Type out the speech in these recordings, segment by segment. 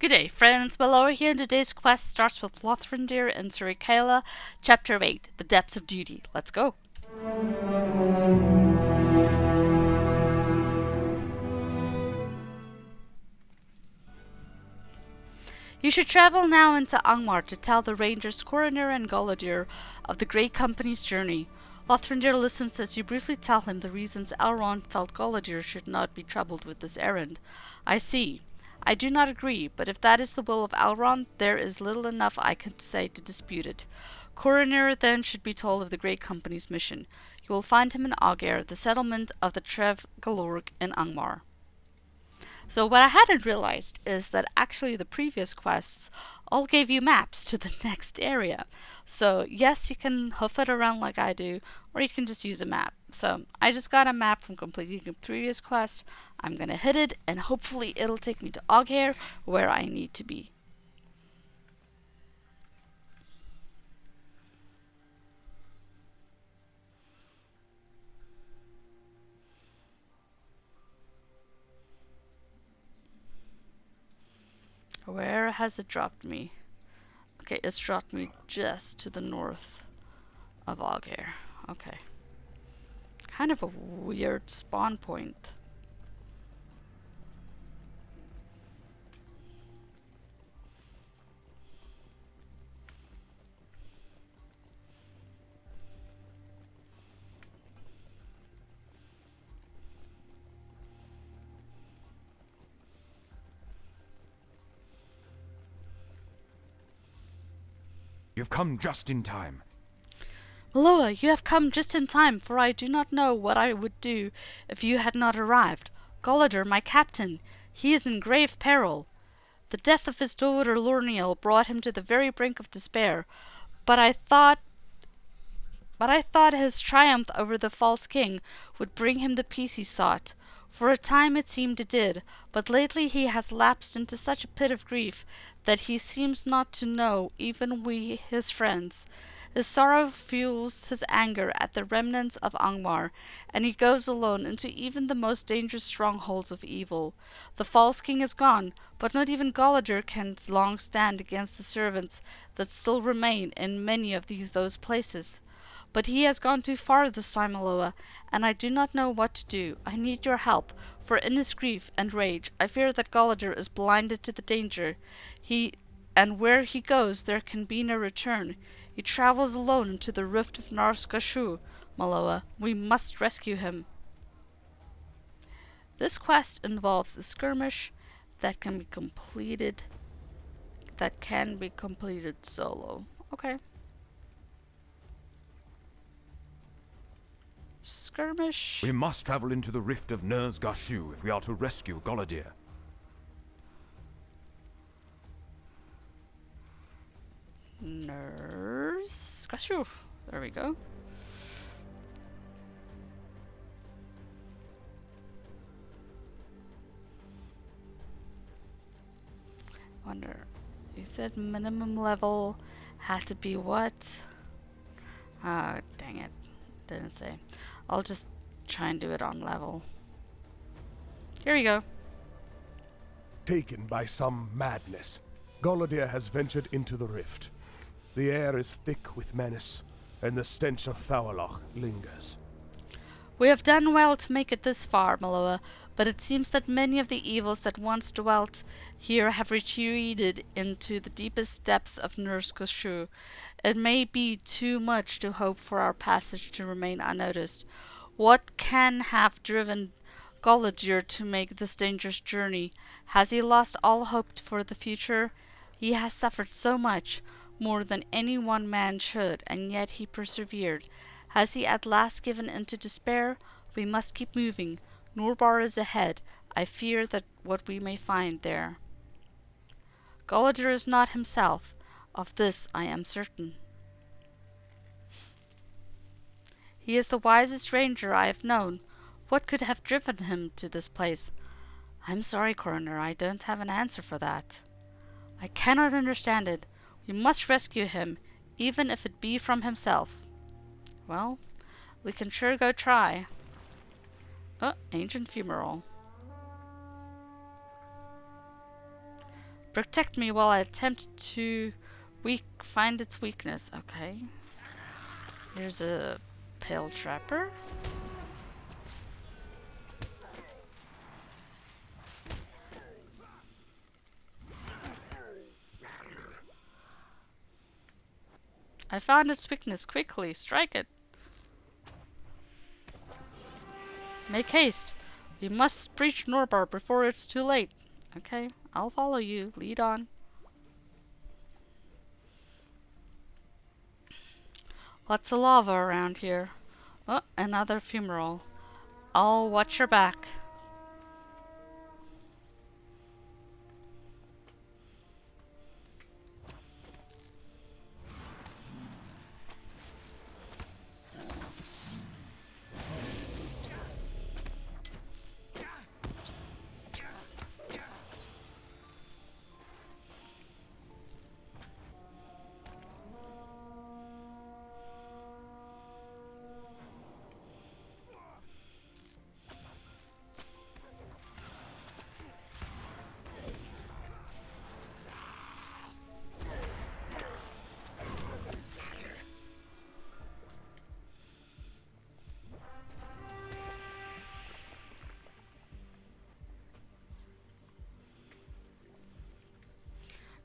Good day, friends. Miloa here, and today's quest starts with Lothrindir and Surikala, Chapter 8, The Depths of Duty. Let's go. You should travel now into Angmar to tell the rangers Coroner and Goladir of the Great Company's journey. Lothrindir listens as you briefly tell him the reasons Elrond felt Goladir should not be troubled with this errand. I see. I do not agree, but if that is the will of Elrond, there is little enough I can say to dispute it. Coroner then should be told of the Great Company's mission. You will find him in Aughair, the settlement of the Trev Galorg in Angmar. So what I hadn't realized is that actually the previous quests all gave you maps to the next area. So yes, you can hoof it around like I do, or you can just use a map. So I just got a map from completing the previous quest. I'm gonna hit it, and hopefully it'll take me to Aughair, where I need to be. Where has it dropped me? Okay, it's dropped me just to the north of Aughair. Okay. Kind of a weird spawn point. You've come just in time. Miloa, you have come just in time, for I do not know what I would do if you had not arrived. Goladir, my captain, he is in grave peril. The death of his daughter Lorniel brought him to the very brink of despair, but I thought his triumph over the false king would bring him the peace he sought. For a time it seemed it did, but lately he has lapsed into such a pit of grief that he seems not to know even we his friends. His sorrow fuels his anger at the remnants of Angmar, and he goes alone into even the most dangerous strongholds of evil. The false king is gone, but not even Goladir can long stand against the servants that still remain in many of those places. But he has gone too far this time, Miloa, and I do not know what to do. I need your help, for in his grief and rage I fear that Goladir is blinded to the danger. And where he goes there can be no return. He travels alone into the rift of Narskashu, Miloa. We must rescue him. This quest involves a skirmish that can be completed solo. Okay. Skirmish. We must travel into the rift of Nerz-Gashu if we are to rescue Goladir. Nerz-Gashu. There we go. Wonder. You said minimum level had to be what? Ah, dang it. Didn't say. I'll just try and do it on level. Here we go. Taken by some madness, Goladir has ventured into the rift. The air is thick with menace, and the stench of Thauloch lingers. We have done well to make it this far, Miloa, but it seems that many of the evils that once dwelt here have retreated into the deepest depths of Nerz-Gashu. It may be too much to hope for our passage to remain unnoticed. What can have driven Goladir to make this dangerous journey? Has he lost all hope for the future? He has suffered so much, more than any one man should, and yet he persevered. Has he at last given in to despair? We must keep moving. Norbar is ahead. I fear that what we may find there. Goladir is not himself. Of this I am certain. He is the wisest ranger I have known. What could have driven him to this place? I'm sorry, Coroner, I don't have an answer for that. I cannot understand it. We must rescue him, even if it be from himself. Well, we can sure go try. Oh, ancient fumarole. Protect me while I attempt to find its weakness. Okay. Here's a pale trapper. I found its weakness. Quickly, strike it. Make haste. We must breach Norbar before it's too late. Okay, I'll follow you. Lead on. Lots of lava around here. Oh, another fumarole. I'll watch your back.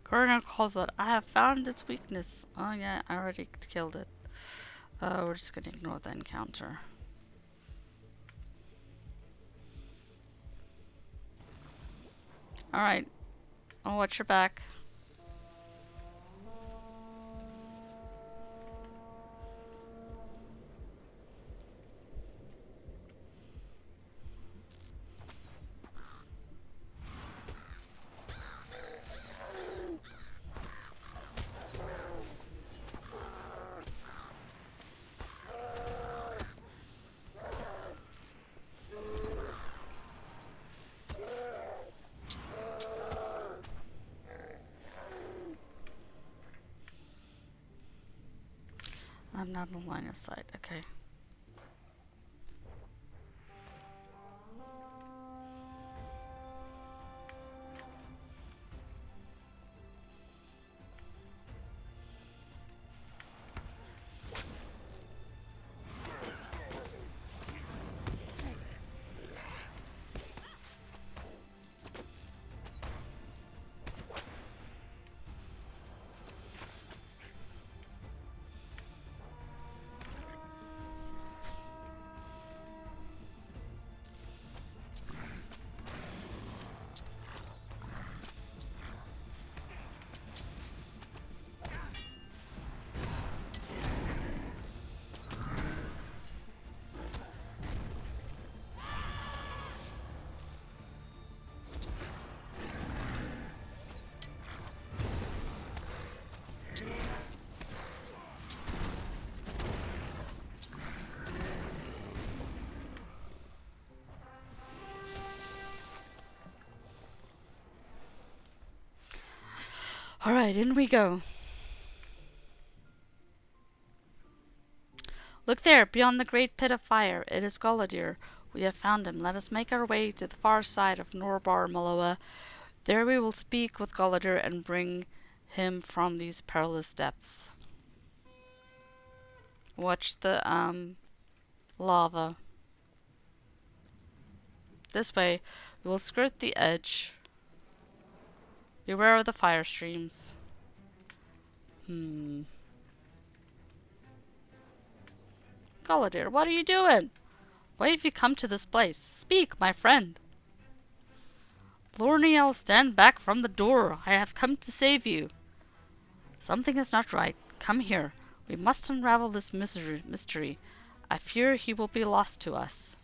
Coroner calls it. I have found its weakness. Oh yeah, I already killed it. We're just gonna ignore the encounter. Alright. I'll watch your back. I'm not in the line of sight. Okay. Alright, in we go. Look there, beyond the great pit of fire. It is Galadir. We have found him. Let us make our way to the far side of Norbar Miloa. There we will speak with Galadir and bring him from these perilous depths. Watch the lava. This way, we will skirt the edge. Beware of the fire streams. Galadir, what are you doing? Why have you come to this place? Speak, my friend. Lorniel, stand back from the door. I have come to save you. Something is not right. Come here. We must unravel this mystery. I fear he will be lost to us.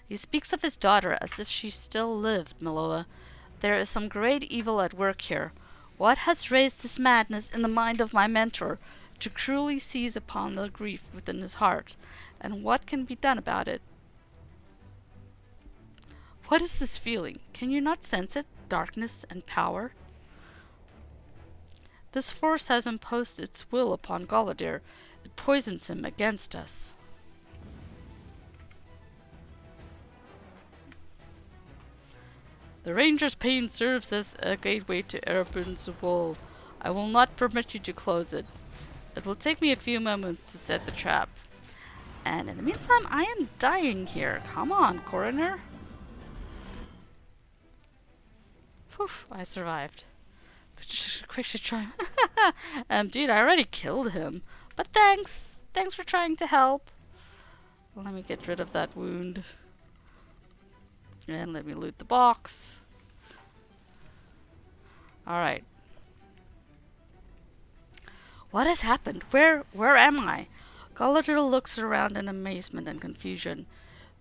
He speaks of his daughter as if she still lived, Miloa. There is some great evil at work here. What has raised this madness in the mind of my mentor to cruelly seize upon the grief within his heart? And what can be done about it? What is this feeling? Can you not sense it? Darkness and power? This force has imposed its will upon Galadir. It poisons him against us. The ranger's pain serves as a gateway to Erebun's wall. I will not permit you to close it. It will take me a few moments to set the trap. And in the meantime, I am dying here. Come on, coroner. Phew, I survived. Quickly try. Dude, I already killed him. But thanks. Thanks for trying to help. Let me get rid of that wound. And let me loot the box. Alright. What has happened? Where am I? Galadriel looks around in amazement and confusion.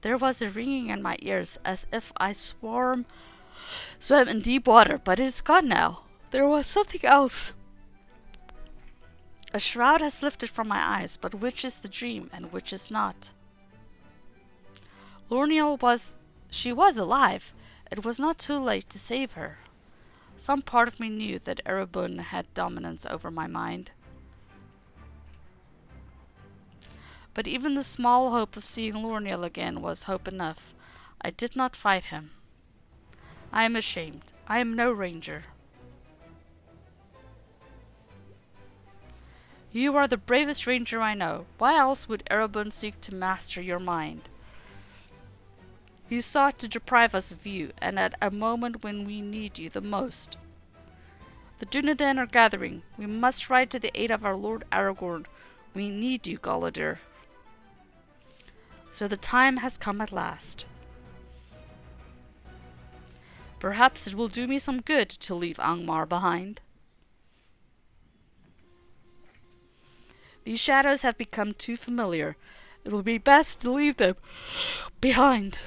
There was a ringing in my ears as if I swam in deep water, but it is gone now. There was something else. A shroud has lifted from my eyes, but which is the dream and which is not? Lorniel was alive. It was not too late to save her. Some part of me knew that Erebun had dominance over my mind. But even the small hope of seeing Lorniel again was hope enough. I did not fight him. I am ashamed. I am no ranger. You are the bravest ranger I know. Why else would Erebun seek to master your mind? He sought to deprive us of you, and at a moment when we need you the most. The Dunedain are gathering. We must ride to the aid of our Lord Aragorn. We need you, Galadriel. So the time has come at last. Perhaps it will do me some good to leave Angmar behind. These shadows have become too familiar. It will be best to leave them behind.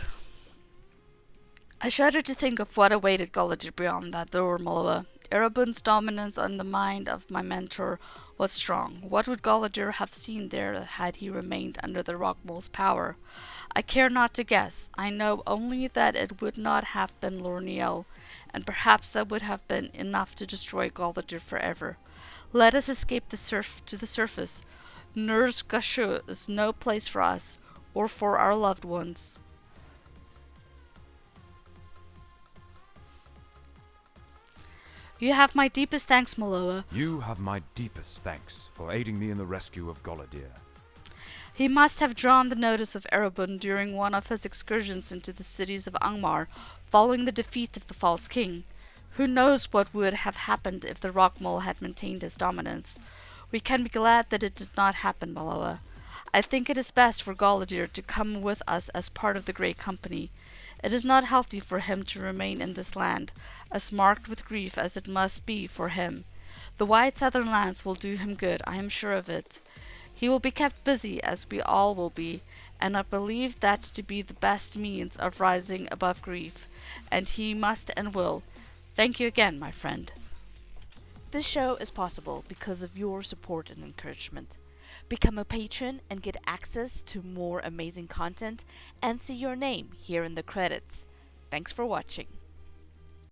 I shudder to think of what awaited Galadriel beyond that door, Miloa. Erebun's dominance on the mind of my mentor was strong. What would Galadriel have seen there had he remained under the Rockmole's power? I care not to guess. I know only that it would not have been Lorniel, and perhaps that would have been enough to destroy Galadriel forever. Let us escape to the surface. Nerz-Gashur is no place for us, or for our loved ones. You have my deepest thanks, Miloa. You have my deepest thanks for aiding me in the rescue of Galadriel. He must have drawn the notice of Erebun during one of his excursions into the cities of Angmar, following the defeat of the False King. Who knows what would have happened if the Rockmole had maintained his dominance? We can be glad that it did not happen, Miloa. I think it is best for Galadriel to come with us as part of the Great Company. It is not healthy for him to remain in this land, as marked with grief as it must be for him. The wide southern lands will do him good, I am sure of it. He will be kept busy, as we all will be, and I believe that to be the best means of rising above grief, and he must and will. Thank you again, my friend. This show is possible because of your support and encouragement. Become a patron and get access to more amazing content and see your name here in the credits. Thanks for watching.